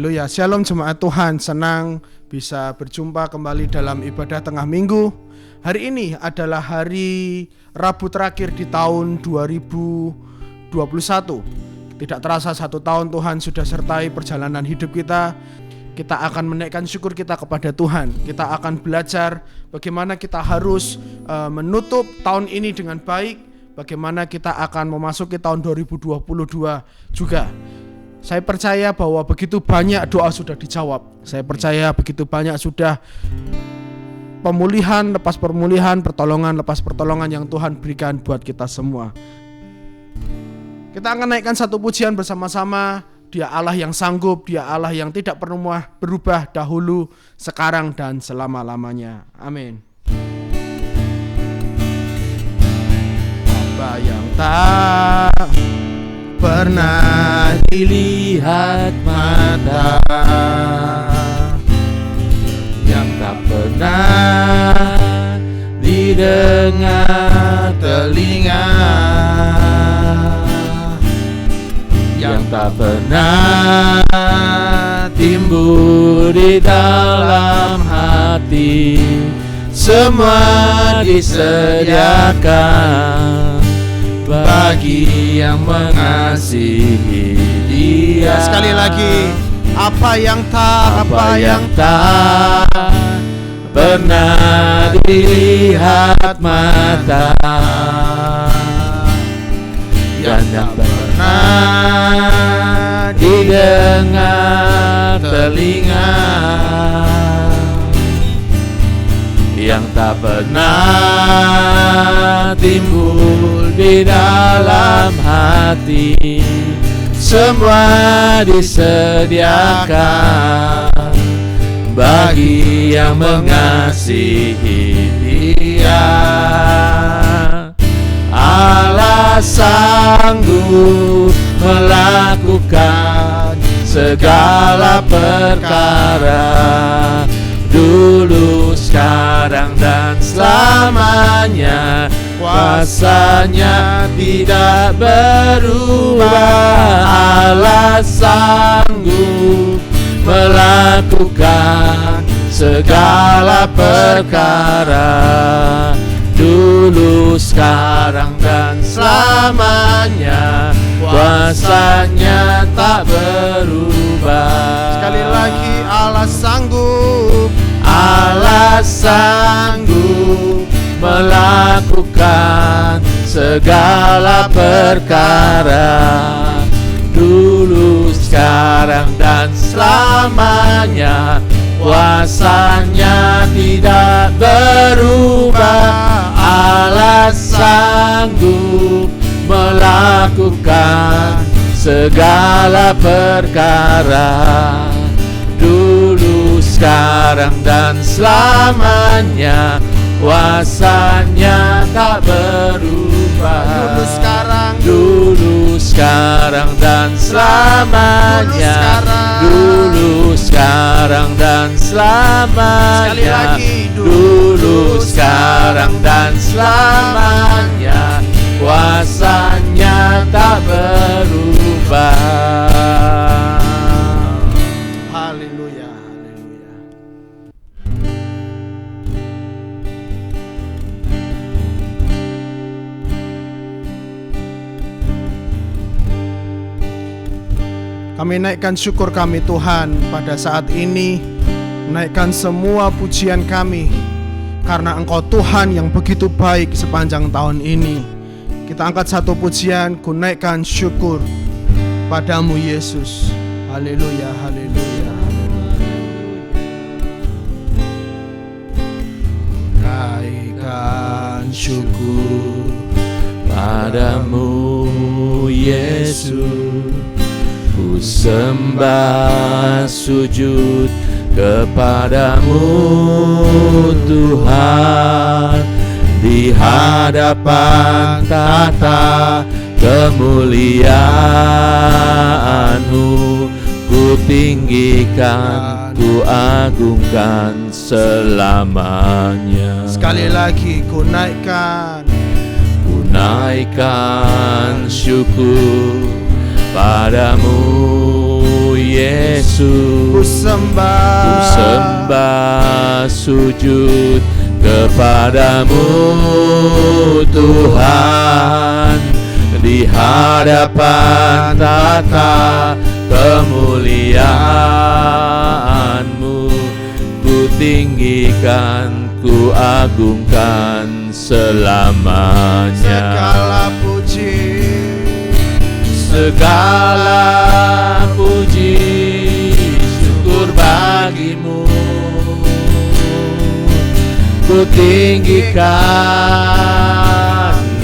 Haleluya. Shalom jemaat Tuhan, senang bisa berjumpa kembali dalam ibadah tengah minggu. Hari ini adalah hari Rabu terakhir di tahun 2021. Tidak terasa 1 tahun Tuhan sudah sertai perjalanan hidup kita. Kita akan menaikkan syukur kita kepada Tuhan. Kita akan belajar bagaimana kita harus menutup tahun ini dengan baik. Bagaimana kita akan memasuki tahun 2022 juga. Saya percaya bahwa begitu banyak doa sudah dijawab. Saya percaya begitu banyak sudah pemulihan, lepas pemulihan, pertolongan, lepas pertolongan yang Tuhan berikan buat kita semua. Kita akan naikkan satu pujian bersama-sama. Dia Allah yang sanggup, Dia Allah yang tidak pernah berubah dahulu, sekarang dan selama-lamanya. Amin. Apa yang tak pernah dilihat mata, yang tak pernah didengar telinga, yang tak pernah timbul di dalam hati, semua disediakan bagi yang mengasihi Dia. Sekali lagi, apa yang tak pernah dilihat mata, yang tak pernah didengar telinga, yang tak pernah timbul di dalam hati, semua disediakan bagi yang mengasihi Dia. Allah sanggup melakukan segala perkara, dulu, sekarang, dan selamanya. Kuasanya tidak berubah. Allah sanggup melakukan segala perkara, dulu, sekarang, dan selamanya. Kuasanya tak berubah. Sekali lagi, Allah sanggup. Allah sanggup melakukan segala perkara, dulu, sekarang, dan selamanya. Kuasanya tidak berubah. Allah sanggup melakukan segala perkara, dulu, sekarang, dan selamanya. Kuasanya tak berubah. Dulu, sekarang, dan selamanya. Dulu, sekarang, dan selamanya. Dulu, sekarang, dan selamanya. Kuasanya tak berubah. Haleluya, haleluya. Kami naikkan syukur kami Tuhan pada saat ini, naikkan semua pujian kami karena Engkau Tuhan yang begitu baik sepanjang tahun ini. Kita angkat satu pujian, ku naikkan syukur padamu Yesus. Haleluya, haleluya, haleluya. Naikkan syukur padamu Yesus. Ku sembah sujud kepadamu Tuhan, di hadapan tata kemuliaan-Mu. Ku tinggikan, ku agungkan selamanya. Sekali lagi, ku naikkan syukur padamu Yesus. Ku sembah, Ku sembah sujud kepadamu Tuhan, di hadapan tata kemuliaan-Mu. Ku tinggikan, ku agungkan selamanya. segala puji, Segala puji syukur bagimu. Ku tinggikan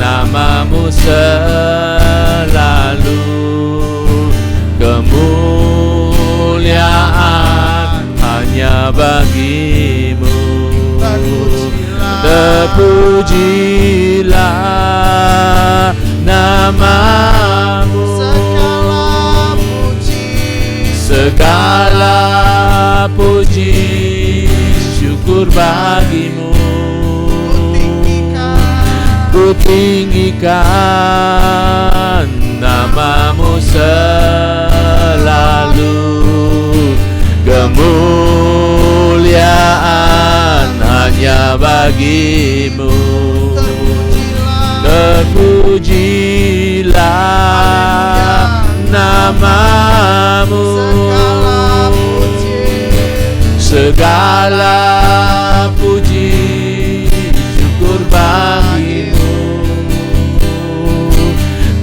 namamu selalu. Kemuliaan hanya bagimu. Terpujilah namamu. segala puji, Segala puji syukur bagimu. Ku tinggikan namamu selalu. Kemuliaan hanya bagimu. Terpujilah namamu. Segala puji syukur bagimu.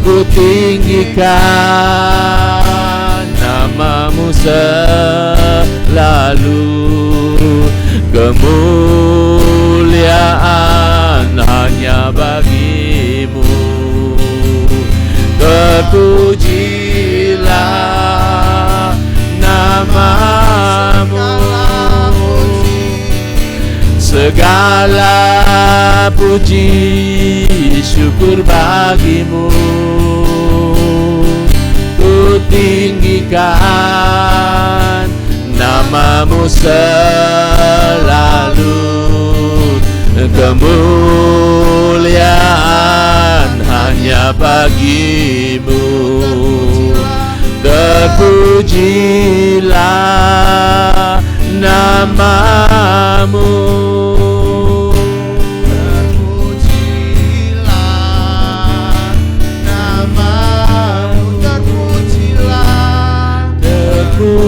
Ku tinggikan namamu selalu. Kemuliaan hanya bagimu. Terpujilah namamu. Segala puji syukur bagimu. Ku tinggikan namamu selalu. Kemuliaan hanya bagimu. Terpujilah namamu. Terpujilah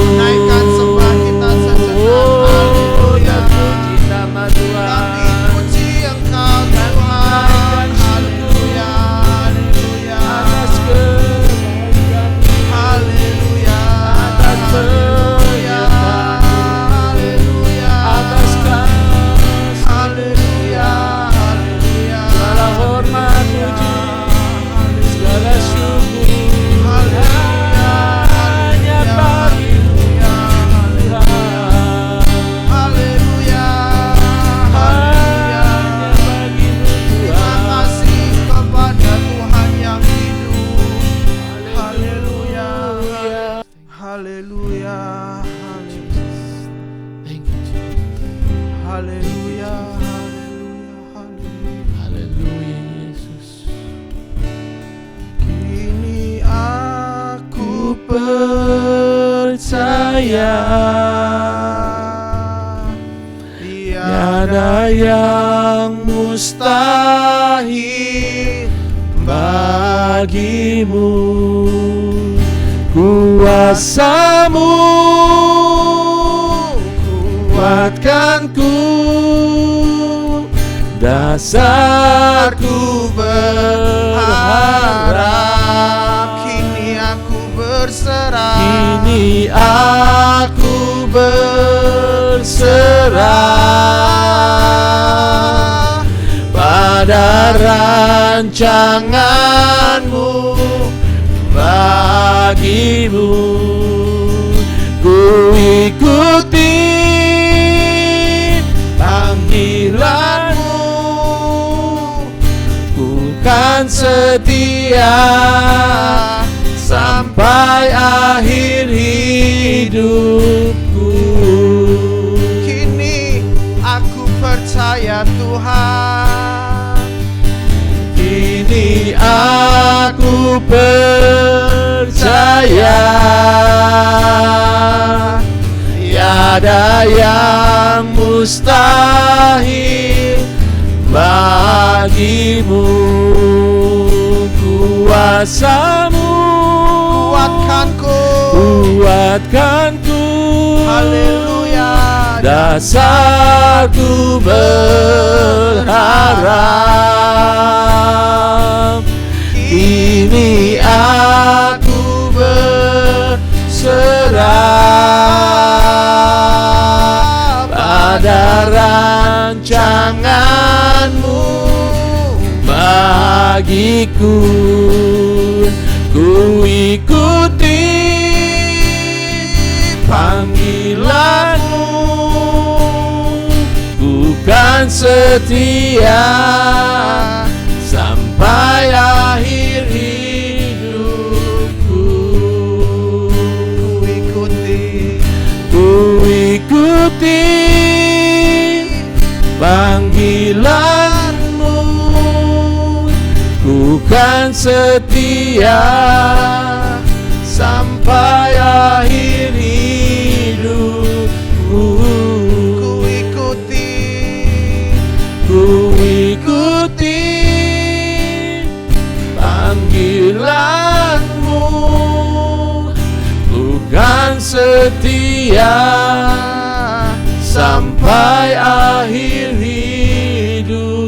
namamu. naikkan sembah kita sejenak. Haleluya. Puji nama Tuhan. Kami puji Engkau Tuhan. Haleluya. Haleluya. Atas kebaikan, Haleluya. atas Haleluya. Haleluya. atas kasih, Haleluya. Haleluya. segala hormat puji, segala syukur hanya bagimu Tuhan. Haleluya. Hanya bagimu Terima Tuhan. kasih kepada Tuhan yang hidup. Haleluya. Haleluya. Thank you, Jesus. Haleluya. Haleluya. Haleluya. Haleluya Yesus. Kini aku Percaya tiada yang mustahil bagimu. Kuasa-Mu kuatkanku, dasarku berharap. Kini aku berserah. Kini aku berserah pada rancangan-Mu bagimu. Ku ikuti panggilan-Mu, ku kan setia sampai akhir hidupku. Kini aku percaya Tuhan. Kini aku percaya tiada yang mustahil bagimu. Kuasamu kuatkanku, Haleluya. dasarku berharap. Kini aku berserah pada rancanganmu bagiku. Ku ikuti panggilanmu, ku kan setia sampai akhir hidupku. Ku ikuti panggilanmu, ku kan setia sampai akhir hidupku. Ku ikuti panggilanmu, ku kan setia sampai akhir hidupku.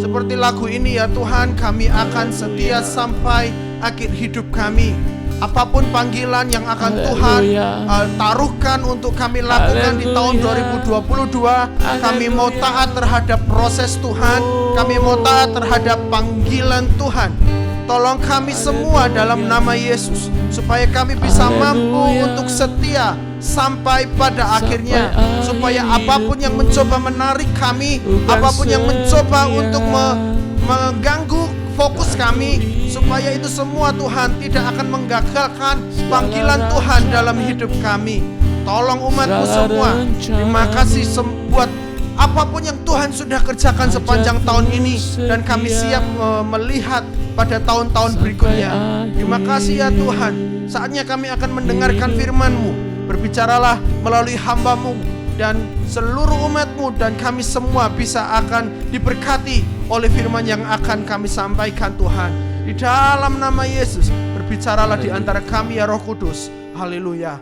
Seperti lagu ini ya Tuhan, kami akan setia sampai akhir hidup kami. Apapun panggilan yang akan Tuhan taruhkan untuk kami lakukan di tahun 2022, kami mau taat terhadap proses Tuhan, kami mau taat terhadap panggilan Tuhan. Tolong kami semua dalam nama Yesus, supaya kami bisa mampu untuk setia sampai pada akhirnya, supaya apapun yang mencoba menarik kami, apapun yang mencoba untuk mengganggu fokus kami, supaya itu semua Tuhan tidak akan menggagalkan panggilan Tuhan dalam hidup kami. Tolong umat-Mu semua. Terima kasih buat apapun yang Tuhan sudah kerjakan sepanjang tahun ini, dan kami siap melihat pada tahun-tahun berikutnya. Terima kasih ya Tuhan. Saatnya kami akan mendengarkan firman-Mu. Berbicaralah melalui hamba-Mu dan seluruh umat-Mu, dan kami semua bisa akan diberkati oleh firman yang akan kami sampaikan Tuhan. Di dalam nama Yesus, berbicaralah di antara kami ya Roh Kudus. Haleluya.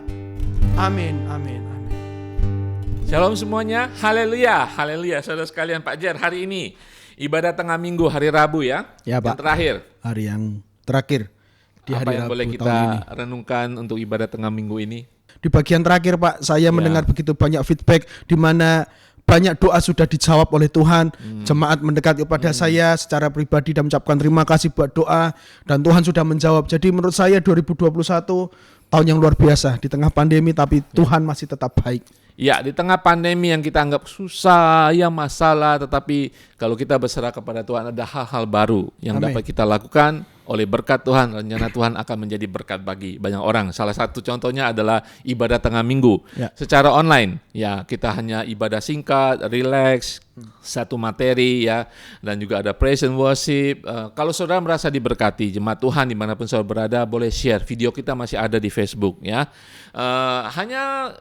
Amin, amin, amin. Shalom semuanya, haleluya, haleluya. Saudara sekalian, Pak Jer, hari ini ibadah tengah minggu, hari Rabu ya, Ya Pak. yang terakhir. Hari yang terakhir di Apa hari yang Rabu boleh tahun kita ini. renungkan untuk ibadah tengah minggu ini? Di bagian terakhir Pak, saya mendengar begitu banyak feedback di mana banyak doa sudah dijawab oleh Tuhan. Jemaat mendekat kepada saya secara pribadi dan mengucapkan terima kasih buat doa, dan Tuhan sudah menjawab. Jadi menurut saya 2021 tahun yang luar biasa di tengah pandemi, tapi Tuhan masih tetap baik. Ya, di tengah pandemi yang kita anggap susah, ya masalah, tetapi kalau kita berserah kepada Tuhan, ada hal-hal baru yang Amin. dapat kita lakukan. Oleh berkat Tuhan, rencana Tuhan akan menjadi berkat bagi banyak orang. Salah satu contohnya adalah ibadah tengah minggu secara online. Ya, kita hanya ibadah singkat, relax, satu materi ya, dan juga ada praise and worship. Kalau saudara merasa diberkati, jemaat Tuhan dimanapun saudara berada, boleh share. Video kita masih ada di Facebook ya. Hanya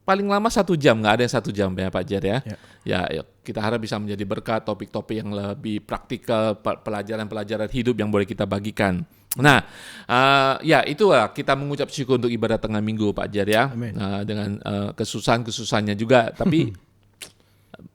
paling lama 1 jam, nggak ada yang 1 jam ya Pak Jer ya. Ya, kita harap bisa menjadi berkat, topik-topik yang lebih praktikal, pelajaran-pelajaran hidup yang boleh kita bagikan. Nah, ya itulah kita mengucap syukur untuk ibadah tengah minggu Pak Jer ya. Dengan kesusahan-kesusahannya juga, tapi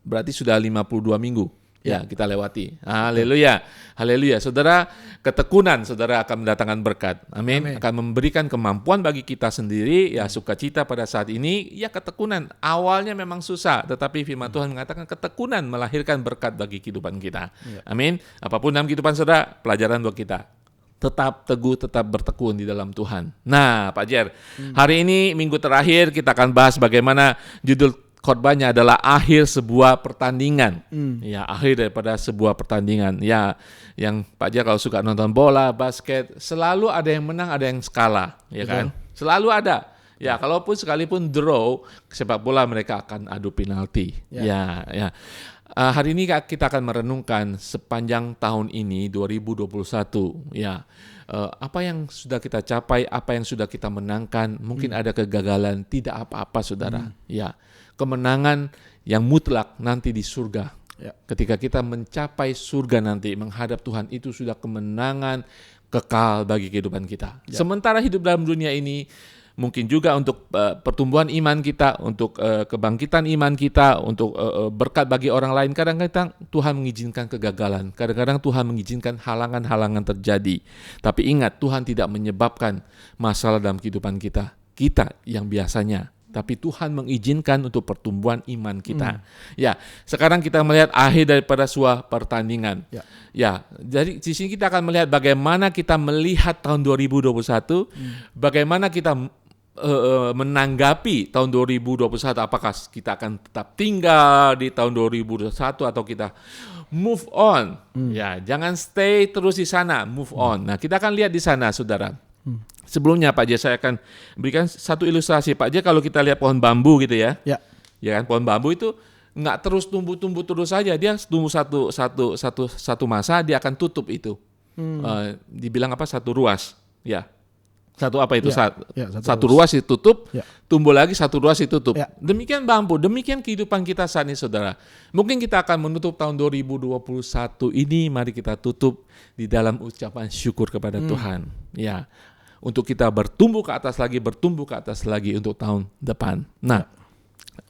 berarti sudah 52 minggu. Ya, kita lewati. Haleluya. Haleluya. Saudara, ketekunan saudara akan mendatangkan berkat. Amin. Akan memberikan kemampuan bagi kita sendiri, ya sukacita pada saat ini. Ya, ketekunan awalnya memang susah, tetapi firman Tuhan mengatakan ketekunan melahirkan berkat bagi kehidupan kita. Amin. Apapun dalam kehidupan saudara, pelajaran buat kita. Tetap teguh, tetap bertekun di dalam Tuhan. Nah, Pak Jer, hari ini minggu terakhir kita akan bahas bagaimana judul khotbahnya adalah akhir sebuah pertandingan. Ya, akhir daripada sebuah pertandingan. Ya, yang Pak Jer kalau suka nonton bola, basket, selalu ada yang menang, ada yang kalah, ya kan? Selalu ada. Ya, kalaupun sekalipun draw, sepak bola mereka akan adu penalti. Ya. Hari ini kita akan merenungkan sepanjang tahun ini 2021. Ya, apa yang sudah kita capai, apa yang sudah kita menangkan. Mungkin ada kegagalan, tidak apa-apa, saudara. Ya, kemenangan yang mutlak nanti di surga. Ya. Ketika kita mencapai surga nanti, menghadap Tuhan, itu sudah kemenangan kekal bagi kehidupan kita. Ya. Sementara hidup dalam dunia ini, mungkin juga untuk pertumbuhan iman kita, untuk kebangkitan iman kita, untuk berkat bagi orang lain. Kadang-kadang Tuhan mengizinkan kegagalan, kadang-kadang Tuhan mengizinkan halangan-halangan terjadi. Tapi ingat, Tuhan tidak menyebabkan masalah dalam kehidupan kita yang biasanya. Tapi Tuhan mengizinkan untuk pertumbuhan iman kita. Ya, sekarang kita melihat akhir daripada sebuah pertandingan. Ya, jadi di sini kita akan melihat bagaimana kita melihat tahun 2021, bagaimana kita menanggapi tahun 2021, apakah kita akan tetap tinggal di tahun 2021 atau kita move on. Ya, jangan stay terus di sana, move on. Nah, kita akan lihat di sana, saudara. Sebelumnya Pak J, saya akan berikan satu ilustrasi. Pak J, kalau kita lihat pohon bambu gitu ya. Ya kan, pohon bambu itu nggak terus tumbuh terus saja, dia tumbuh satu masa dia akan tutup itu. Dibilang apa? Satu ruas. Ya. Satu apa itu? Satu ruas ditutup, tumbuh lagi satu ruas ditutup. Demikian bambu, demikian kehidupan kita saat ini, saudara. Mungkin kita akan menutup tahun 2021 ini, mari kita tutup di dalam ucapan syukur kepada Tuhan. Ya, untuk kita bertumbuh ke atas lagi untuk tahun depan. Nah,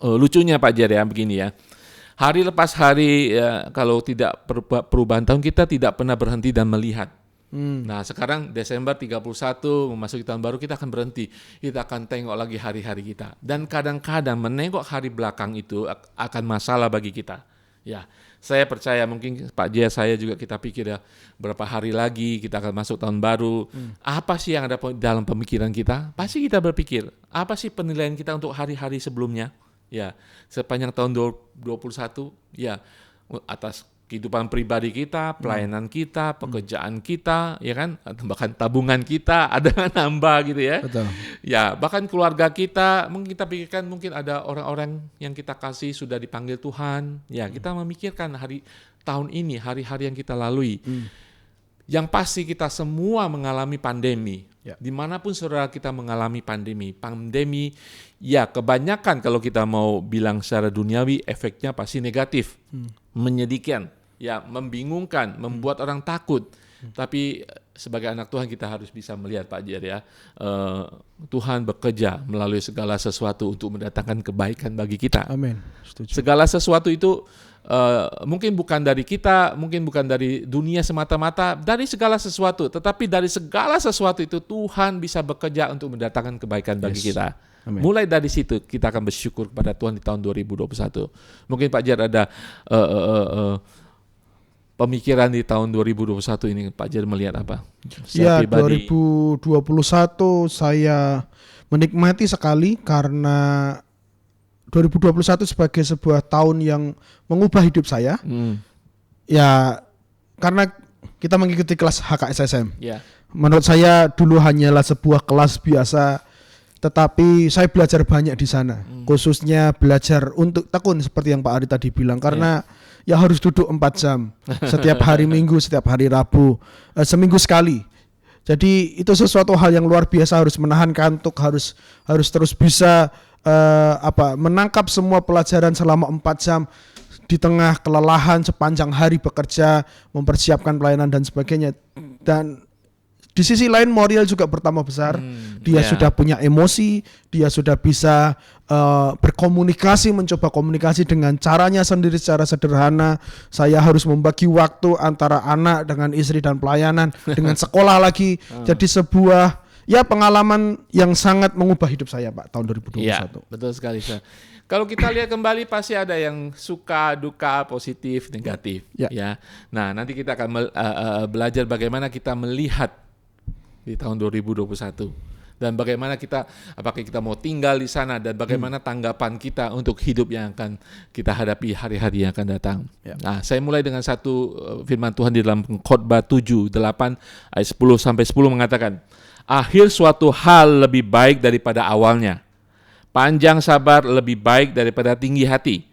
lucunya Pak Jer ya, begini ya. Hari lepas hari, kalau tidak perubahan tahun, kita tidak pernah berhenti dan melihat. Nah, sekarang Desember 31 memasuki tahun baru, kita akan berhenti. Kita akan tengok lagi hari-hari kita. Dan kadang-kadang menengok hari belakang itu akan masalah bagi kita. Ya, saya percaya mungkin Pak Jaya, saya juga kita pikir ya, berapa hari lagi kita akan masuk tahun baru. Apa sih yang ada dalam pemikiran kita? Pasti kita berpikir, apa sih penilaian kita untuk hari-hari sebelumnya? Ya, sepanjang tahun 2021, ya, atas kehidupan pribadi kita, pelayanan kita, pekerjaan kita, ya kan, bahkan tabungan kita ada nambah gitu ya. Betul. Ya, bahkan keluarga kita, mungkin kita pikirkan mungkin ada orang-orang yang kita kasih sudah dipanggil Tuhan. Ya, kita memikirkan tahun ini, hari-hari yang kita lalui. Yang pasti kita semua mengalami pandemi. Dimanapun saudara kita mengalami pandemi, ya kebanyakan kalau kita mau bilang secara duniawi, efeknya pasti negatif, menyedihkan, ya membingungkan, membuat orang takut. Tapi sebagai anak Tuhan kita harus bisa melihat Pak Jer ya, Tuhan bekerja melalui segala sesuatu untuk mendatangkan kebaikan bagi kita. Amin. Setuju. Segala sesuatu itu mungkin bukan dari kita, mungkin bukan dari dunia semata-mata, dari segala sesuatu. Tetapi dari segala sesuatu itu Tuhan bisa bekerja untuk mendatangkan kebaikan bagi kita. Amen. Mulai dari situ kita akan bersyukur kepada Tuhan di tahun 2021. Mungkin Pak Jer ada pemikiran di tahun 2021 ini, Pak Jer melihat apa? Ya, 2021 saya menikmati sekali karena 2021 sebagai sebuah tahun yang mengubah hidup saya. Ya, karena kita mengikuti kelas HKSSM. Menurut saya dulu hanyalah sebuah kelas biasa, tetapi saya belajar banyak di sana. Khususnya belajar untuk tekun seperti yang Pak Ari tadi bilang, karena ya harus duduk 4 jam setiap hari Minggu, setiap hari Rabu, seminggu sekali. Jadi itu sesuatu hal yang luar biasa, harus menahan kantuk, harus terus bisa menangkap semua pelajaran selama 4 jam di tengah kelelahan sepanjang hari bekerja, mempersiapkan pelayanan dan sebagainya. Dan di sisi lain moral juga bertambah besar. Dia sudah punya emosi, dia sudah bisa berkomunikasi, mencoba komunikasi dengan caranya sendiri secara sederhana. Saya harus membagi waktu antara anak dengan istri dan pelayanan dengan sekolah lagi. Jadi sebuah pengalaman yang sangat mengubah hidup saya Pak tahun 2021. Ya, betul sekali Sir. Kalau kita lihat kembali pasti ada yang suka, duka, positif, negatif. Ya. Nah, nanti kita akan belajar bagaimana kita melihat di tahun 2021 dan bagaimana apakah kita mau tinggal di sana dan bagaimana tanggapan kita untuk hidup yang akan kita hadapi hari-hari yang akan datang. Nah, saya mulai dengan satu firman Tuhan di dalam Khotbah 7:8 ayat 10 sampai 10 mengatakan, akhir suatu hal lebih baik daripada awalnya. Panjang sabar lebih baik daripada tinggi hati.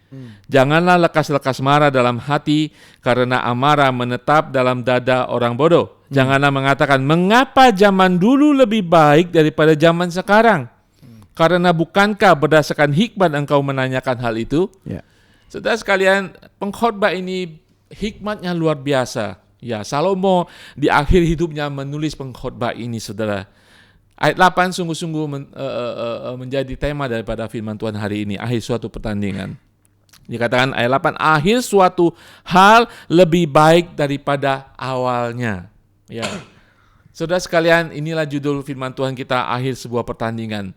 Janganlah lekas-lekas marah dalam hati, karena amarah menetap dalam dada orang bodoh. Janganlah mengatakan, mengapa zaman dulu lebih baik daripada zaman sekarang? Karena bukankah berdasarkan hikmat engkau menanyakan hal itu? Saudara sekalian, pengkhotbah ini hikmatnya luar biasa. Ya, Salomo di akhir hidupnya menulis pengkhotbah ini, saudara. Ayat 8 sungguh-sungguh menjadi tema daripada firman Tuhan hari ini, akhir suatu pertandingan. Dikatakan ayat 8, akhir suatu hal lebih baik daripada awalnya. Ya. Saudara sekalian, inilah judul firman Tuhan kita, akhir sebuah pertandingan.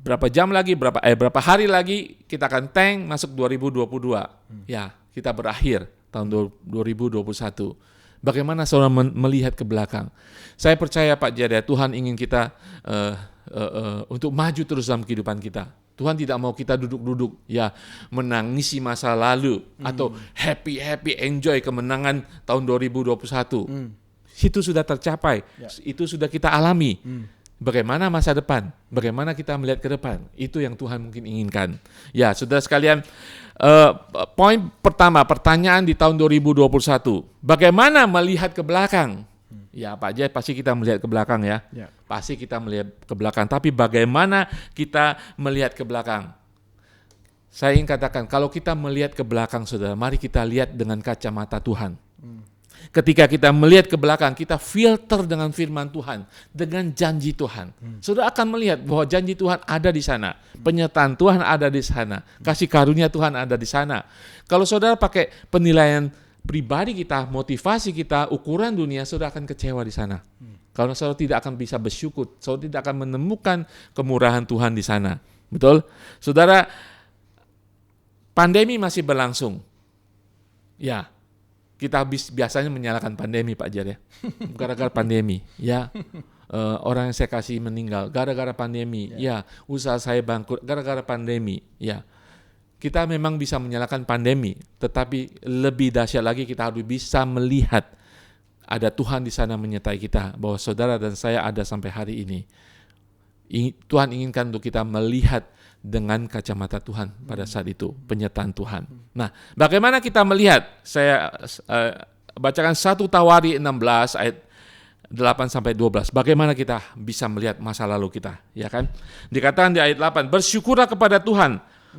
Berapa jam lagi, berapa hari lagi kita akan tank masuk 2022. Ya, kita berakhir tahun 2021. Bagaimana saudara melihat ke belakang? Saya percaya Pak Jada, Tuhan ingin kita untuk maju terus dalam kehidupan kita. Tuhan tidak mau kita duduk-duduk ya menangisi masa lalu atau happy enjoy kemenangan tahun 2021. Itu sudah tercapai, itu sudah kita alami. Bagaimana masa depan? Bagaimana kita melihat ke depan? Itu yang Tuhan mungkin inginkan. Ya, saudara sekalian, poin pertama, pertanyaan di tahun 2021. Bagaimana melihat ke belakang? Ya, Pak Jai, pasti kita melihat ke belakang ya. Pasti kita melihat ke belakang. Tapi bagaimana kita melihat ke belakang? Saya ingin katakan, kalau kita melihat ke belakang, saudara, mari kita lihat dengan kacamata Tuhan. Ketika kita melihat ke belakang, kita filter dengan firman Tuhan, dengan janji Tuhan. Saudara akan melihat bahwa janji Tuhan ada di sana, penyertaan Tuhan ada di sana, kasih karunia Tuhan ada di sana. Kalau saudara pakai penilaian pribadi kita, motivasi kita, ukuran dunia, saudara akan kecewa di sana. Karena saudara tidak akan bisa bersyukur, saudara tidak akan menemukan kemurahan Tuhan di sana. Betul? Saudara, pandemi masih berlangsung. Ya. Kita biasanya menyalahkan pandemi, Pak Jar ya. Gara-gara pandemi, ya. Orang yang saya kasih meninggal gara-gara pandemi. Ya, usaha saya bangkrut gara-gara pandemi. Ya. Kita memang bisa menyalahkan pandemi, tetapi lebih dahsyat lagi kita harus bisa melihat ada Tuhan di sana menyertai kita, bahwa saudara dan saya ada sampai hari ini. Tuhan inginkan untuk kita melihat dengan kacamata Tuhan pada saat itu, penyertaan Tuhan. Nah, bagaimana kita melihat? Saya bacakan 1 Tawari 16 ayat 8-12. Bagaimana kita bisa melihat masa lalu kita, ya kan? Dikatakan di ayat 8, bersyukurlah kepada Tuhan,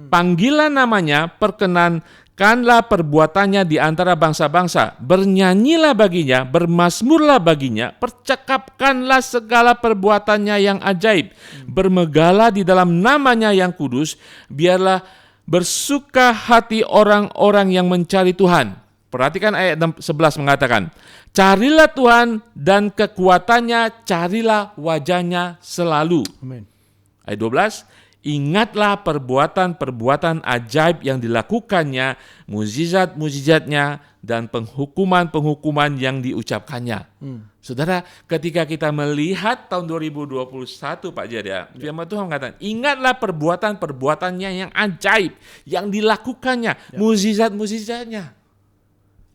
panggilan namanya, perkenankanlah perbuatannya di antara bangsa-bangsa, bernyanyilah baginya, bermazmurlah baginya, percakapkanlah segala perbuatannya yang ajaib, bermegalah di dalam namanya yang kudus, biarlah bersuka hati orang-orang yang mencari Tuhan. Perhatikan ayat 11 mengatakan, carilah Tuhan dan kekuatannya, carilah wajahnya selalu. Amin. Ayat 12, ingatlah perbuatan-perbuatan ajaib yang dilakukannya, mukjizat-mukjizatnya, dan penghukuman-penghukuman yang diucapkannya. Saudara, ketika kita melihat tahun 2021, Pak Jada, firman Tuhan mengatakan, ingatlah perbuatan-perbuatannya yang ajaib, yang dilakukannya, mukjizat-mukjizatnya.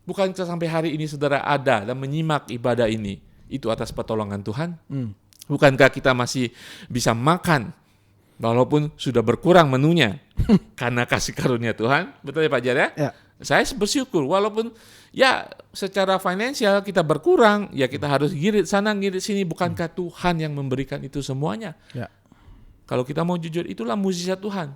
Bukankah sampai hari ini saudara ada dan menyimak ibadah ini, itu atas pertolongan Tuhan? Bukankah kita masih bisa makan walaupun sudah berkurang menunya karena kasih karunia Tuhan? Betul ya Pak Jar ya? Saya bersyukur walaupun ya secara finansial kita berkurang, ya kita harus girit sana girit sini. Bukankah Tuhan yang memberikan itu semuanya? Kalau kita mau jujur, itulah mukjizat Tuhan.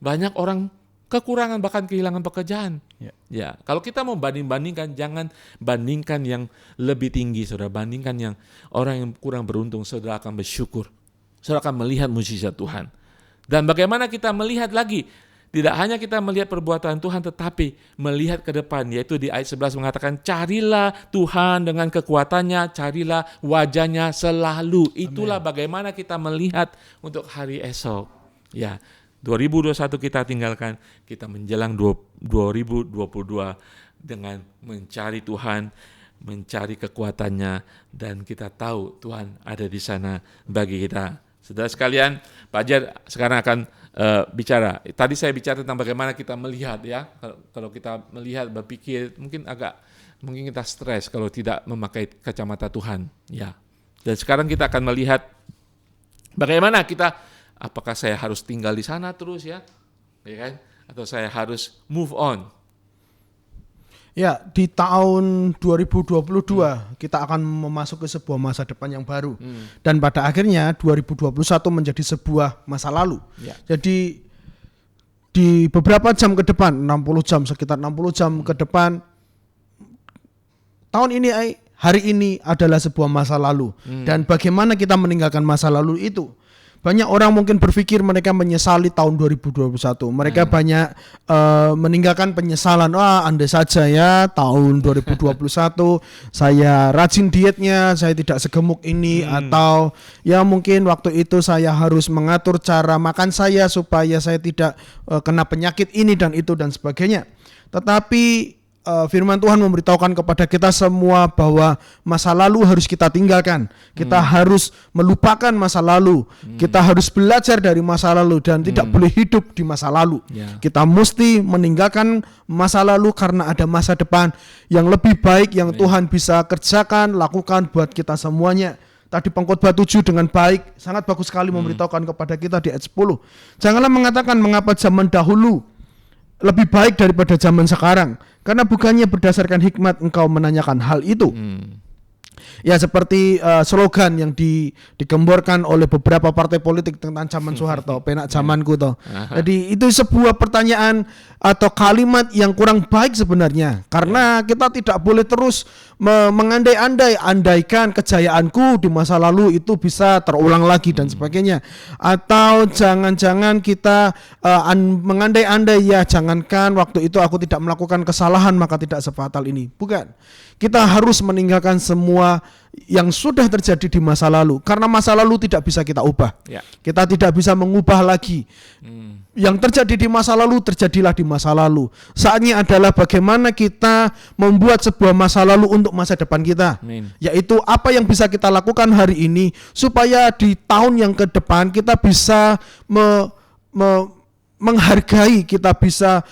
Banyak orang kekurangan bahkan kehilangan pekerjaan. Ya, kalau kita mau bandingkan, jangan bandingkan yang lebih tinggi, saudara. Bandingkan yang orang yang kurang beruntung, saudara akan bersyukur. Saudara akan melihat mukjizat Tuhan. Dan bagaimana kita melihat lagi? Tidak hanya kita melihat perbuatan Tuhan, tetapi melihat ke depan, yaitu di ayat 11 mengatakan, carilah Tuhan dengan kekuatannya, carilah wajahnya selalu. Itulah bagaimana kita melihat untuk hari esok. Ya, 2021 kita tinggalkan, kita menjelang 2022 dengan mencari Tuhan, mencari kekuatannya, dan kita tahu Tuhan ada di sana bagi kita. Saudara sekalian, Pak Jar sekarang akan bicara. Tadi saya bicara tentang bagaimana kita melihat ya. Kalau kita melihat, berpikir, mungkin kita stres kalau tidak memakai kacamata Tuhan. Ya. Dan sekarang kita akan melihat bagaimana kita apakah saya harus tinggal di sana terus ya kan? Atau saya harus move on? Ya, di tahun 2022 kita akan memasuki sebuah masa depan yang baru. Dan pada akhirnya 2021 menjadi sebuah masa lalu. Ya. Jadi di beberapa jam ke depan, sekitar 60 jam ke depan, tahun ini, hari ini adalah sebuah masa lalu. Dan bagaimana kita meninggalkan masa lalu itu? Banyak orang mungkin berpikir mereka menyesali tahun 2021. Mereka banyak meninggalkan penyesalan. Andai saja ya tahun 2021 saya rajin dietnya, saya tidak segemuk ini. Atau ya mungkin waktu itu saya harus mengatur cara makan saya supaya saya tidak kena penyakit ini dan itu dan sebagainya. Tetapi firman Tuhan memberitahukan kepada kita semua bahwa masa lalu harus kita tinggalkan. Kita harus melupakan masa lalu. Kita harus belajar dari masa lalu dan tidak boleh hidup di masa lalu. Kita mesti meninggalkan masa lalu karena ada masa depan yang lebih baik yang Tuhan bisa kerjakan, lakukan buat kita semuanya. Tadi Pengkhotbah 7 dengan baik, sangat bagus sekali memberitahukan kepada kita di ayat 10. Janganlah mengatakan mengapa zaman dahulu lebih baik daripada zaman sekarang, karena bukannya berdasarkan hikmat engkau menanyakan hal itu. Ya seperti slogan yang digemborkan oleh beberapa partai politik tentang zaman Soeharto, penak zamanku toh. Jadi itu sebuah pertanyaan atau kalimat yang kurang baik sebenarnya, karena kita tidak boleh terus andaikan kejayaanku di masa lalu itu bisa terulang lagi dan sebagainya. Atau jangan-jangan kita mengandai-andai, ya jangankan waktu itu aku tidak melakukan kesalahan maka tidak sefatal ini. Bukan. Kita harus meninggalkan semua yang sudah terjadi di masa lalu, karena masa lalu tidak bisa kita ubah. Kita tidak bisa mengubah lagi. Yang terjadi di masa lalu terjadilah di masa lalu. Saatnya adalah bagaimana kita membuat sebuah masa lalu untuk masa depan kita. Yaitu apa yang bisa kita lakukan hari ini supaya di tahun yang ke depan kita bisa menghargai, kita bisa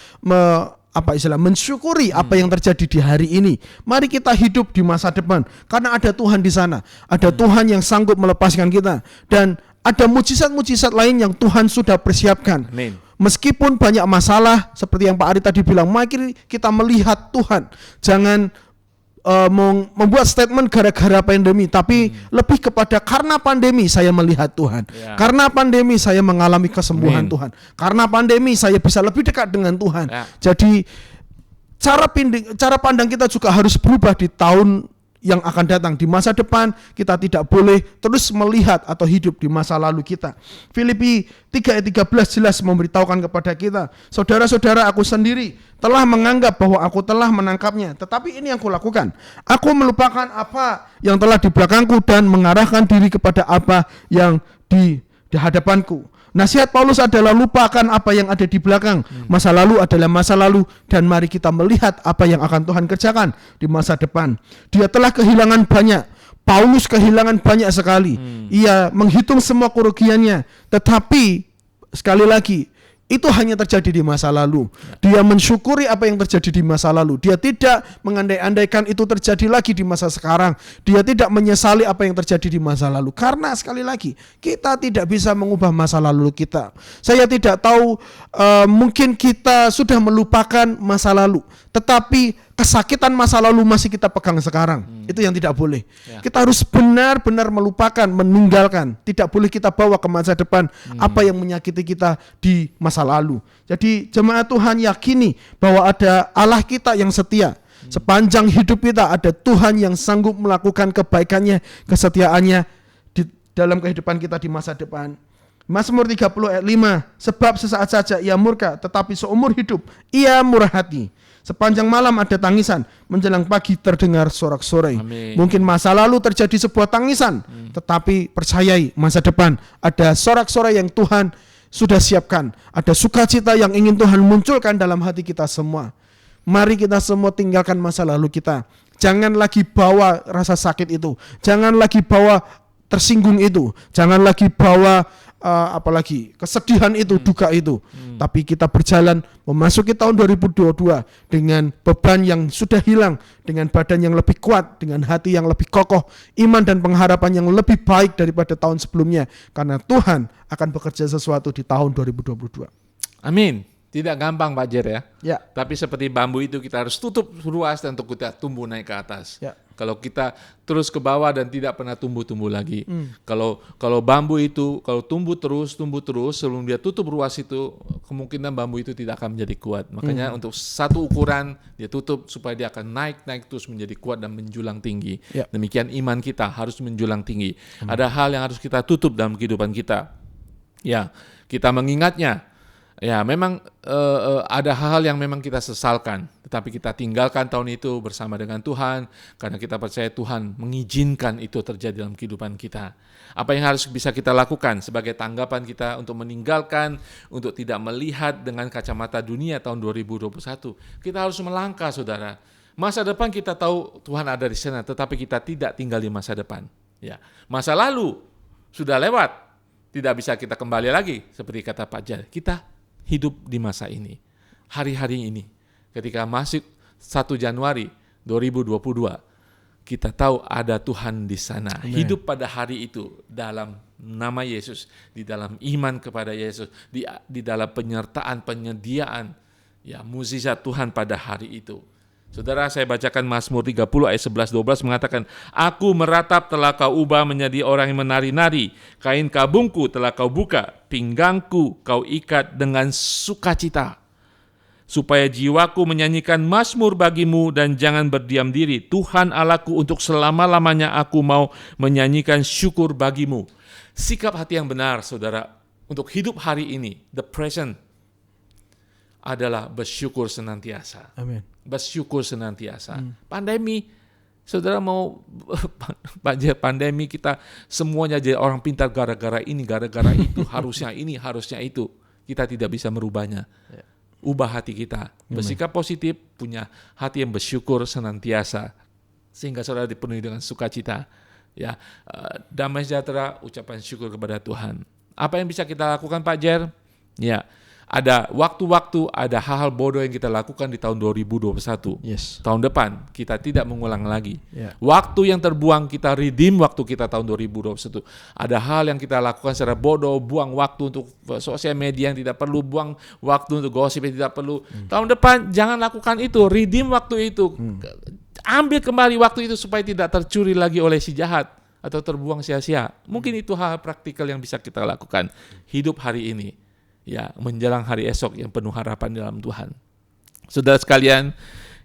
mensyukuri apa yang terjadi di hari ini. Mari kita hidup di masa depan, karena ada Tuhan di sana. Ada Tuhan yang sanggup melepaskan kita, dan ada mujizat-mujizat lain yang Tuhan sudah persiapkan. Meskipun banyak masalah, seperti yang Pak Ari tadi bilang, mari kita melihat Tuhan. Jangan membuat statement gara-gara pandemi, tapi lebih kepada karena pandemi saya melihat Tuhan. Karena pandemi saya mengalami kesembuhan Tuhan. Karena pandemi saya bisa lebih dekat dengan Tuhan. Jadi cara pandang kita juga harus berubah di tahun yang akan datang. Di masa depan kita tidak boleh terus melihat atau hidup di masa lalu kita. Filipi 3 ayat 13 jelas memberitahukan kepada kita, saudara-saudara, aku sendiri telah menganggap bahwa aku telah menangkapnya, tetapi ini yang kulakukan, aku melupakan apa yang telah di belakangku dan mengarahkan diri kepada apa yang di hadapanku. Nasihat Paulus adalah lupakan apa yang ada di belakang. Masa lalu adalah masa lalu, dan mari kita melihat apa yang akan Tuhan kerjakan di masa depan. Dia telah kehilangan banyak. Paulus kehilangan banyak sekali. Ia menghitung semua kerugiannya, tetapi sekali lagi itu hanya terjadi di masa lalu. Dia mensyukuri apa yang terjadi di masa lalu. Dia tidak mengandai-andaikan itu terjadi lagi di masa sekarang. Dia tidak menyesali apa yang terjadi di masa lalu. Karena sekali lagi, kita tidak bisa mengubah masa lalu kita. Saya tidak tahu, mungkin kita sudah melupakan masa lalu, tetapi kesakitan masa lalu masih kita pegang sekarang. Itu yang tidak boleh. Kita harus benar-benar melupakan, meninggalkan. Tidak boleh kita bawa ke masa depan apa yang menyakiti kita di masa lalu. Jadi jemaat Tuhan yakini bahwa ada Allah kita yang setia. Sepanjang hidup kita ada Tuhan yang sanggup melakukan kebaikannya, kesetiaannya di dalam kehidupan kita di masa depan. Mazmur 30 ayat 5, sebab sesaat saja ia murka, tetapi seumur hidup ia murah hati. Sepanjang malam ada tangisan, menjelang pagi terdengar sorak-sorai. Mungkin masa lalu terjadi sebuah tangisan, tetapi percayai masa depan ada sorak-sorai yang Tuhan sudah siapkan. Ada sukacita yang ingin Tuhan munculkan dalam hati kita semua. Mari kita semua tinggalkan masa lalu kita. Jangan lagi bawa rasa sakit itu. Jangan lagi bawa tersinggung itu. Jangan lagi bawa apalagi kesedihan itu, duka itu. Tapi kita berjalan memasuki tahun 2022 dengan beban yang sudah hilang, dengan badan yang lebih kuat, dengan hati yang lebih kokoh, iman dan pengharapan yang lebih baik daripada tahun sebelumnya, karena Tuhan akan bekerja sesuatu di tahun 2022. Amin. Tidak gampang Pak Jer ya. Ya. Tapi seperti bambu itu kita harus tutup ruas dan untuk kita tumbuh naik ke atas. Ya. Kalau kita terus ke bawah dan tidak pernah tumbuh lagi. Kalau bambu itu kalau tumbuh terus sebelum dia tutup ruas itu, kemungkinan bambu itu tidak akan menjadi kuat. Makanya untuk satu ukuran dia tutup supaya dia akan naik terus menjadi kuat dan menjulang tinggi. Ya. Demikian iman kita harus menjulang tinggi. Ada hal yang harus kita tutup dalam kehidupan kita. Ya, kita mengingatnya. Ya, memang ada hal-hal yang memang kita sesalkan, tetapi kita tinggalkan tahun itu bersama dengan Tuhan, karena kita percaya Tuhan mengizinkan itu terjadi dalam kehidupan kita. Apa yang harus bisa kita lakukan sebagai tanggapan kita untuk meninggalkan, untuk tidak melihat dengan kacamata dunia tahun 2021? Kita harus melangkah, saudara. Masa depan kita tahu Tuhan ada di sana, tetapi kita tidak tinggal di masa depan. Ya, masa lalu sudah lewat, tidak bisa kita kembali lagi, seperti kata Pak Jar. Kita hidup di masa ini, hari-hari ini, ketika masuk 1 Januari 2022, kita tahu ada Tuhan di sana. Amen. Hidup pada hari itu dalam nama Yesus, di dalam iman kepada Yesus, di dalam penyertaan, penyediaan, ya mukjizat Tuhan pada hari itu. Saudara, saya bacakan Mazmur 30 ayat 11-12 mengatakan, Aku meratap telah kau ubah menjadi orang yang menari-nari, kain kabungku telah kau buka, pinggangku kau ikat dengan sukacita. Supaya jiwaku menyanyikan mazmur bagimu dan jangan berdiam diri. Tuhan Allahku, untuk selama-lamanya aku mau menyanyikan syukur bagimu. Sikap hati yang benar, saudara, untuk hidup hari ini, the present, adalah bersyukur senantiasa. Amin. Bersyukur senantiasa. Pandemi, saudara mau pandemi kita semuanya jadi orang pintar gara-gara ini, gara-gara itu, harusnya ini, harusnya itu. Kita tidak bisa merubahnya. Ubah hati kita, bersikap positif, punya hati yang bersyukur senantiasa, sehingga saudara dipenuhi dengan sukacita. Ya, damai sejahtera, ucapan syukur kepada Tuhan. Apa yang bisa kita lakukan, Pak Jer? Ya. Ada waktu-waktu, ada hal-hal bodoh yang kita lakukan di tahun 2021. Yes. Tahun depan kita tidak mengulang lagi. Yeah. Waktu yang terbuang kita redeem waktu kita tahun 2021. Ada hal yang kita lakukan secara bodoh, buang waktu untuk sosial media yang tidak perlu, buang waktu untuk gosip yang tidak perlu. Tahun depan jangan lakukan itu, redeem waktu itu. Ambil kembali waktu itu supaya tidak tercuri lagi oleh si jahat atau terbuang sia-sia. Mungkin itu hal praktikal yang bisa kita lakukan. Hidup hari ini. Ya, menjelang hari esok yang penuh harapan dalam Tuhan. Saudara sekalian,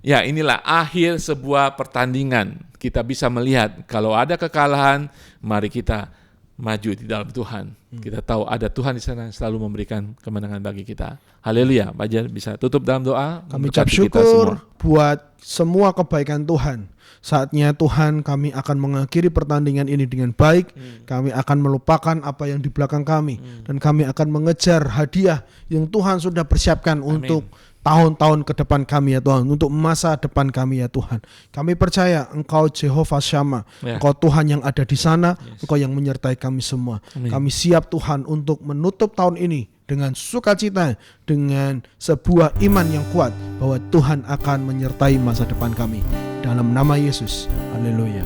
ya inilah akhir sebuah pertandingan. Kita bisa melihat kalau ada kekalahan, mari kita maju di dalam Tuhan. Kita tahu ada Tuhan di sana yang selalu memberikan kemenangan bagi kita. Haleluya. Pak Jan bisa tutup dalam doa. Kami ucap syukur buat semua kebaikan Tuhan. Saatnya Tuhan, kami akan mengakhiri pertandingan ini dengan baik. Kami akan melupakan apa yang di belakang kami. Dan kami akan mengejar hadiah yang Tuhan sudah persiapkan untuk tahun-tahun ke depan kami ya Tuhan. Untuk masa depan kami ya Tuhan. Kami percaya Engkau Jehovah Shammah. Engkau Tuhan yang ada di sana. Engkau yang menyertai kami semua. Kami siap Tuhan untuk menutup tahun ini dengan sukacita, dengan sebuah iman yang kuat bahwa Tuhan akan menyertai masa depan kami. Dalam nama Yesus. Haleluya.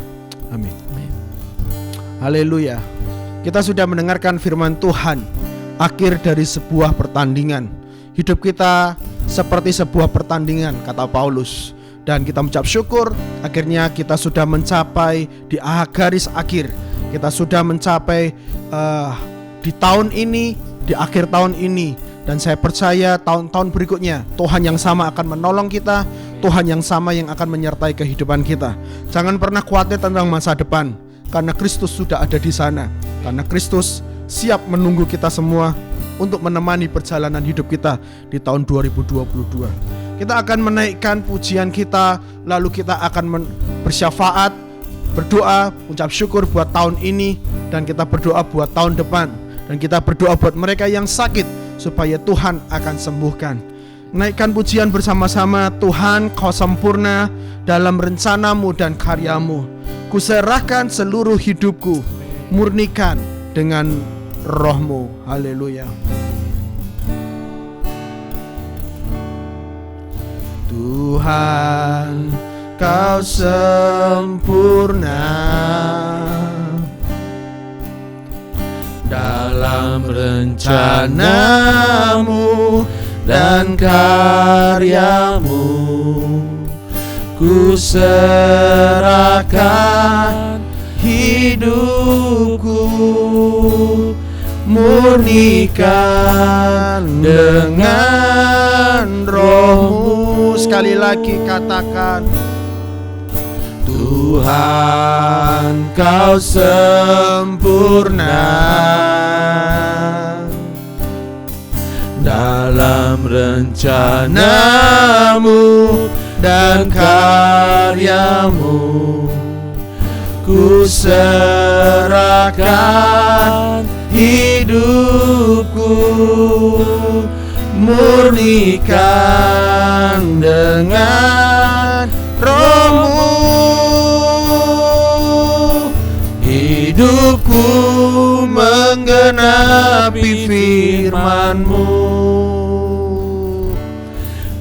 Amin. Haleluya. Kita sudah mendengarkan firman Tuhan. Akhir dari sebuah pertandingan. Hidup kita seperti sebuah pertandingan, kata Paulus. Dan kita mengucap syukur, akhirnya kita sudah mencapai di garis akhir. Kita sudah mencapai di tahun ini, di akhir tahun ini. Dan saya percaya tahun-tahun berikutnya Tuhan yang sama akan menolong kita. Tuhan yang sama yang akan menyertai kehidupan kita. Jangan pernah khawatir tentang masa depan, karena Kristus sudah ada di sana. Karena Kristus siap menunggu kita semua untuk menemani perjalanan hidup kita di tahun 2022. Kita akan menaikkan pujian kita, lalu kita akan bersyafaat, berdoa, ucap syukur buat tahun ini, dan kita berdoa buat tahun depan. Dan kita berdoa buat mereka yang sakit, supaya Tuhan akan sembuhkan. Naikkan pujian bersama-sama. Tuhan, Kau sempurna dalam rencanamu dan karyamu. Kuserahkan seluruh hidupku, murnikan dengan roh-Mu. Haleluya. Tuhan, Kau sempurna dalam rencana-Mu dan karya-Mu. Ku serahkan hidupku, murnikan dengan roh-Mu. Sekali lagi katakan, Tuhan, Kau sempurna dalam rencana-Mu dan karya-Mu. Ku serahkan hidupku, murnikan dengan roh-Mu. Hidupku menggenapi firman-Mu,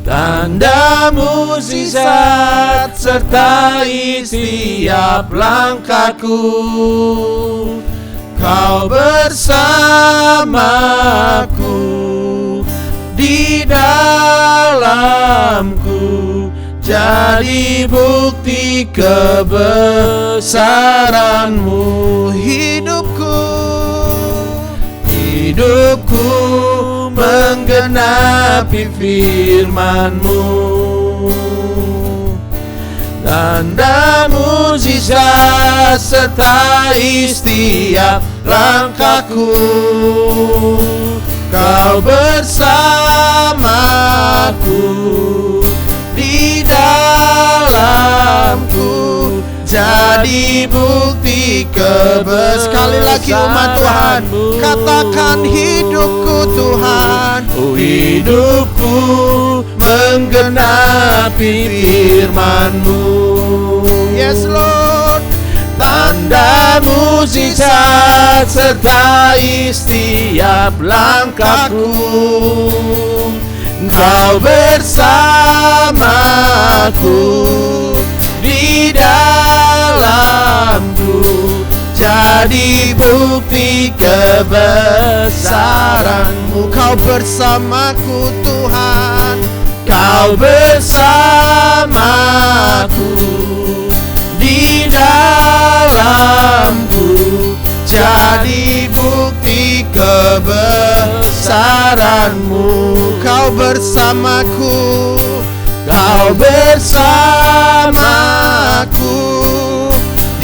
tanda mukjizat sertai setiap langkahku. Kau bersamaku, di dalamku, jadi bukti kebesaran-Mu. Hidupku menggenapi firman-Mu, tanda mukjizat sertai setiap langkahku. Kau bersamaku, di dalamku, jadi bukti kebesaran. Sekali lagi umat Tuhan, katakan hidupku Tuhan. Hidupku menggenapi firman-Mu. Yes Lord. Tanda mukjizat sertai setiap langkahku. Kau bersamaku, di dalamku, jadi bukti kebesaran-Mu. Kau bersamaku Tuhan, Kau bersamaku, di dalamku, jadi bukti kebesaran-Mu. Kau bersamaku, Kau bersamaku,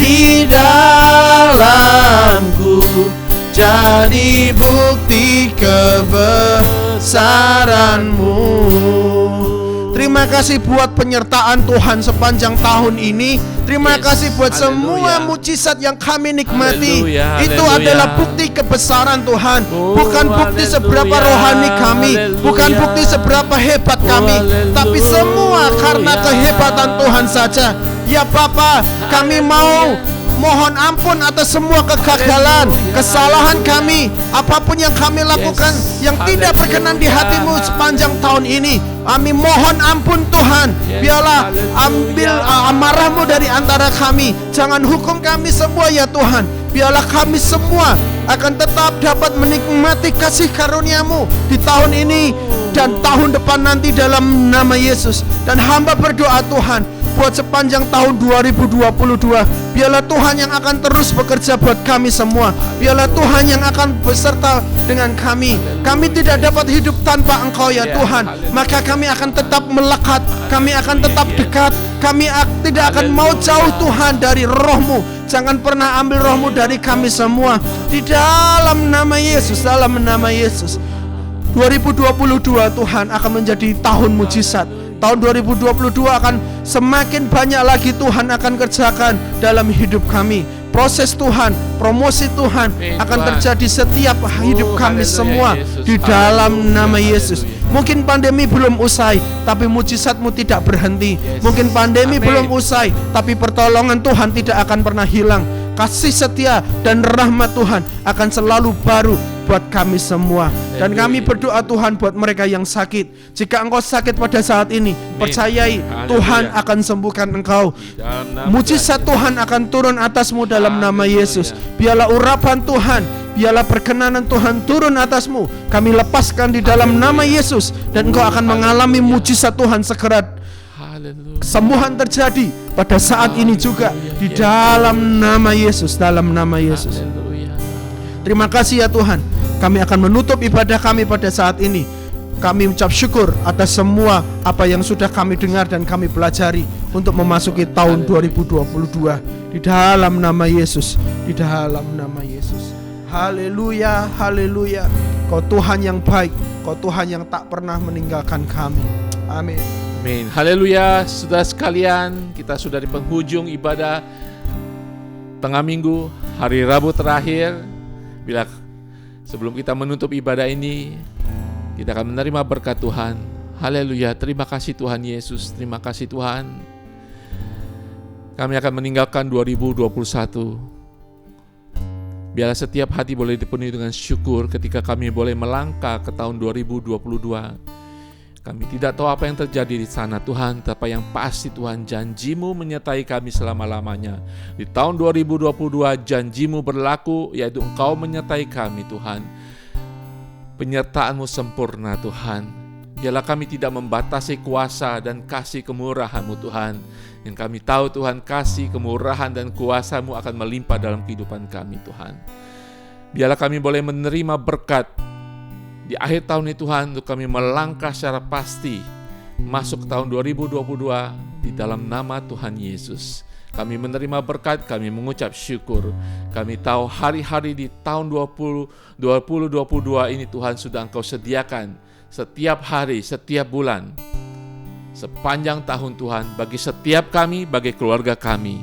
di dalamku, jadi bukti kebesaran-Mu. Terima kasih buat penyertaan Tuhan sepanjang tahun ini. Terima kasih buat semua mukjizat yang kami nikmati. Itu adalah bukti kebesaran Tuhan. Bukan bukti seberapa rohani kami, bukan bukti seberapa hebat kami, tapi semua karena kehebatan Tuhan saja. Ya Bapa, kami mau mohon ampun atas semua kegagalan, kesalahan kami, apapun yang kami lakukan yang tidak berkenan di hati-Mu sepanjang tahun ini. Kami mohon ampun Tuhan. Biarlah ambil amarah-Mu dari antara kami. Jangan hukum kami semua ya Tuhan. Biarlah kami semua akan tetap dapat menikmati kasih karunia-Mu di tahun ini dan tahun depan nanti dalam nama Yesus. Dan hamba berdoa Tuhan, buat sepanjang tahun 2022, biarlah Tuhan yang akan terus bekerja buat kami semua. Biarlah Tuhan yang akan beserta dengan kami. Kami tidak dapat hidup tanpa Engkau ya Tuhan. Maka kami akan tetap melekat, kami akan tetap dekat. Kami tidak akan mau jauh Tuhan dari roh-Mu. Jangan pernah ambil roh-Mu dari kami semua. Di dalam nama Yesus, dalam nama Yesus, 2022 Tuhan akan menjadi tahun mujizat. Tahun 2022 akan semakin banyak lagi Tuhan akan kerjakan dalam hidup kami. Proses Tuhan, promosi Tuhan akan terjadi setiap hidup kami semua di dalam nama Yesus. Mungkin pandemi belum usai, tapi mujizat-Mu tidak berhenti. Mungkin pandemi belum usai, tapi pertolongan Tuhan tidak akan pernah hilang. Kasih setia dan rahmat Tuhan akan selalu baru buat kami semua. Dan kami berdoa Tuhan buat mereka yang sakit. Jika engkau sakit pada saat ini, percayai Tuhan akan sembuhkan engkau. Mujizat Tuhan akan turun atasmu dalam nama Yesus. Biarlah urapan Tuhan, biarlah perkenanan Tuhan turun atasmu. Kami lepaskan di dalam nama Yesus, dan engkau akan mengalami mujizat Tuhan segera. Kesembuhan terjadi pada saat ini juga di dalam nama Yesus, dalam nama Yesus. Terima kasih ya Tuhan. Kami akan menutup ibadah kami pada saat ini. Kami ucap syukur atas semua apa yang sudah kami dengar dan kami pelajari untuk memasuki tahun 2022 di dalam nama Yesus, di dalam nama Yesus. Haleluya, haleluya. Kau Tuhan yang baik, Kau Tuhan yang tak pernah meninggalkan kami. Amin. Amin. Haleluya. Saudara sekalian, kita sudah di penghujung ibadah tengah minggu, hari Rabu terakhir. Bila sebelum kita menutup ibadah ini, kita akan menerima berkat Tuhan. Haleluya. Terima kasih Tuhan Yesus. Terima kasih Tuhan. Kami akan meninggalkan 2021. Biarlah setiap hati boleh dipenuhi dengan syukur ketika kami boleh melangkah ke tahun 2022. Kami tidak tahu apa yang terjadi di sana Tuhan, tapi yang pasti Tuhan, janji-Mu menyertai kami selama-lamanya. Di tahun 2022 janji-Mu berlaku, yaitu Engkau menyertai kami Tuhan. Penyertaan-Mu sempurna Tuhan. Biarlah kami tidak membatasi kuasa dan kasih kemurahan-Mu Tuhan. Yang kami tahu Tuhan, kasih, kemurahan dan kuasa-Mu akan melimpah dalam kehidupan kami Tuhan. Biarlah kami boleh menerima berkat di akhir tahun ini Tuhan, untuk kami melangkah secara pasti masuk ke tahun 2022 di dalam nama Tuhan Yesus. Kami menerima berkat, kami mengucap syukur. Kami tahu hari-hari di tahun 2022 ini Tuhan sudah Engkau sediakan setiap hari, setiap bulan, sepanjang tahun Tuhan, bagi setiap kami, bagi keluarga kami.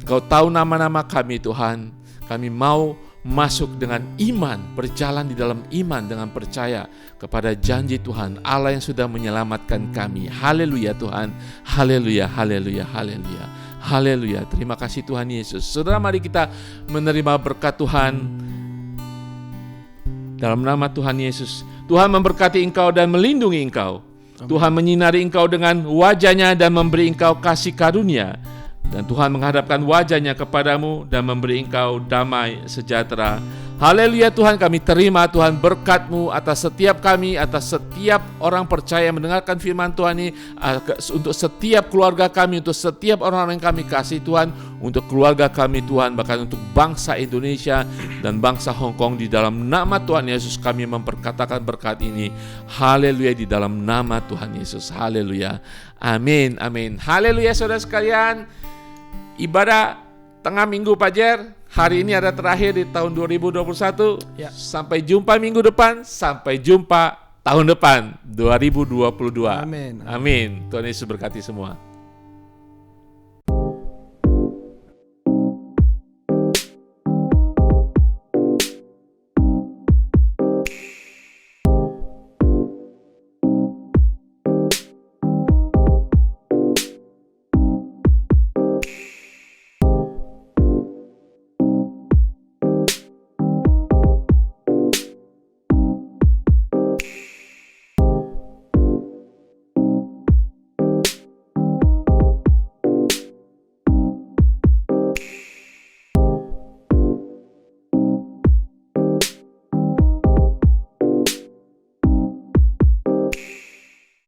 Engkau tahu nama-nama kami Tuhan. Kami mau masuk dengan iman, berjalan di dalam iman dengan percaya kepada janji Tuhan Allah yang sudah menyelamatkan kami. Haleluya Tuhan, haleluya, haleluya, haleluya, haleluya. Terima kasih Tuhan Yesus. Saudara, mari kita menerima berkat Tuhan dalam nama Tuhan Yesus. Tuhan memberkati engkau dan melindungi engkau. Tuhan menyinari engkau dengan wajah-Nya dan memberi engkau kasih karunia. Dan Tuhan menghadapkan wajah-Nya kepadamu dan memberi engkau damai sejahtera. Haleluya Tuhan, kami terima Tuhan berkat-Mu atas setiap kami, atas setiap orang percaya mendengarkan firman Tuhan ini, untuk setiap keluarga kami, untuk setiap orang yang kami kasih Tuhan, untuk keluarga kami Tuhan, bahkan untuk bangsa Indonesia dan bangsa Hong Kong. Di dalam nama Tuhan Yesus kami memperkatakan berkat ini. Haleluya, di dalam nama Tuhan Yesus. Haleluya. Amin, amin. Haleluya saudara sekalian. Ibadah tengah minggu Pajer hari ini ada terakhir di tahun 2021 ya. Sampai jumpa minggu depan, sampai jumpa tahun depan 2022. Amin. Amin. Tuhan Yesus berkati semua.